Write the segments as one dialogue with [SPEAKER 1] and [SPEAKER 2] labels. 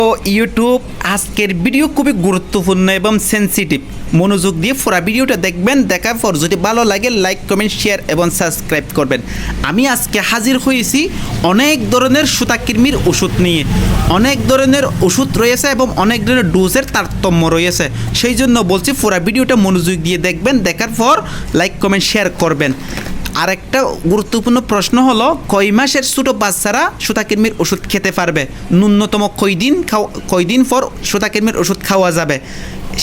[SPEAKER 1] তো ইউটিউব আজকের ভিডিও খুবই গুরুত্বপূর্ণ এবং সেন্সিটিভ। মনোযোগ দিয়ে পুরো ভিডিওটা দেখবেন। দেখার পর যদি ভালো লাগে লাইক কমেন্ট শেয়ার এবং সাবস্ক্রাইব করবেন। আমি আজকে হাজির হয়েছি অনেক ধরনের সুতাকৃমির ওষুধ নিয়ে। অনেক ধরনের ওষুধ রয়েছে এবং অনেক ধরনের ডোজের তারতম্য রয়েছে। সেই জন্য বলছি পুরো ভিডিওটা মনোযোগ দিয়ে দেখবেন। দেখার পর লাইক কমেন্ট শেয়ার করবেন। আরেকটা গুরুত্বপূর্ণ প্রশ্ন হলো, কয় মাসের ছোটো বাচ্চারা সুতাকৃমির ওষুধ খেতে পারবে? ন্যূনতম কয়দিন পর সুতাকৃমির ওষুধ খাওয়া যাবে?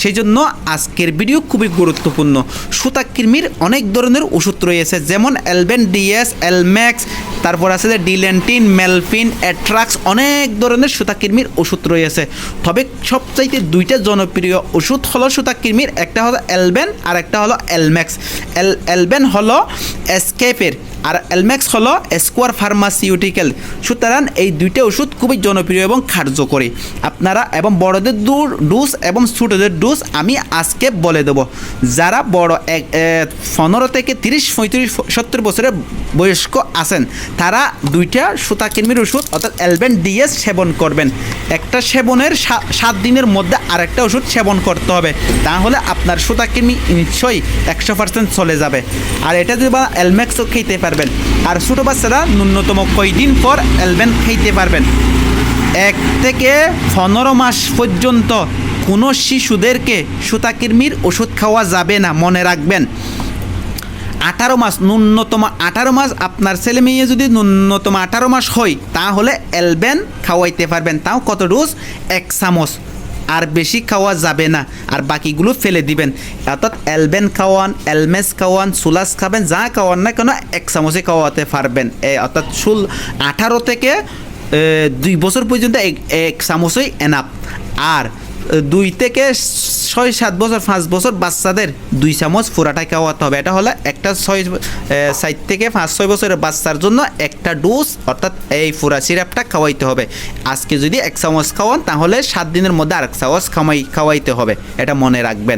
[SPEAKER 1] সেই জন্য আজকের ভিডিও খুবই গুরুত্বপূর্ণ। সুতাকৃমির অনেক ধরনের ওষুধ রয়েছে, যেমন এলবেন ডিএস, এলম্যাক্স, তারপর আছে যে ডিলেন্টিন, মেলফিন, অ্যাট্রাক্স, অনেক ধরনের সুতাকৃমির ওষুধ রয়েছে। তবে সবচাইতে দুইটা জনপ্রিয় ওষুধ হলো সুতাকৃমির, একটা হলো এলবেন আর একটা হলো এলম্যাক্স। এলবেন হলো এসকেপের আর এলম্যাক্স হলো স্কোয়ার ফার্মাসিউটিক্যাল। সুতরাং এই দুইটা ওষুধ খুবই জনপ্রিয় এবং কার্যকরী। আপনারা এবং বড়দের ডোজ এবং ছোটদের ডোজ আমি আজকে বলে দেবো। যারা বড় 15 থেকে 30, 35, 70 বছরের বয়স্ক আছেন, তারা দুইটা সুতাকৃমির ওষুধ অর্থাৎ এলবেন ডিএস সেবন করবেন। একটা সেবনের 7 দিনের মধ্যে আরেকটা ওষুধ সেবন করতে হবে, তাহলে আপনার সুতাকৃমি নিশ্চয়ই 100% চলে যাবে। আর এটা যদি বা এলম্যাক্সও খেতে পারবেন। আর ছোটো বাচ্চারা ন্যূনতম কয়দিন পর এলবেন খেতে পারবেন। 1 থেকে 15 মাস পর্যন্ত কোনো শিশুদেরকে সুতাকৃমির ওষুধ খাওয়া যাবে না, মনে রাখবেন। 18 মাস, ন্যূনতম 18 মাস আপনার ছেলে মেয়ে যদি ন্যূনতম 18 মাস হয়, তাহলে এলবেন খাওয়াইতে পারবেন। তাও কত ডোজ? 1 চামচ, আর বেশি খাওয়া যাবে না। আর বাকিগুলো ফেলে দিবেন। অর্থাৎ এলবেন খাওয়ান, এলমেস খাওয়ান, সুলাস খাবেন, যা খাওয়ান না কেন 1 চামচে খাওয়াতে পারবেন। অর্থাৎ 18 থেকে 2 বছর পর্যন্ত 1 চামচই এনাফ। আর 2 থেকে 6-7 বছর, 5 বছর বাচ্চাদের 2 চামচ পুরাটাই খাওয়াতে হবে। এটা হলো একটা 6 থেকে 5-6 বছরের বাচ্চার জন্য একটা ডোজ, অর্থাৎ এই পুরা সিরাপটা খাওয়াইতে হবে। আজকে যদি 1 চামচ খাওয়ান, তাহলে 7 দিনের মধ্যে আরেক চামচ খাওয়াইতে হবে। এটা মনে রাখবেন।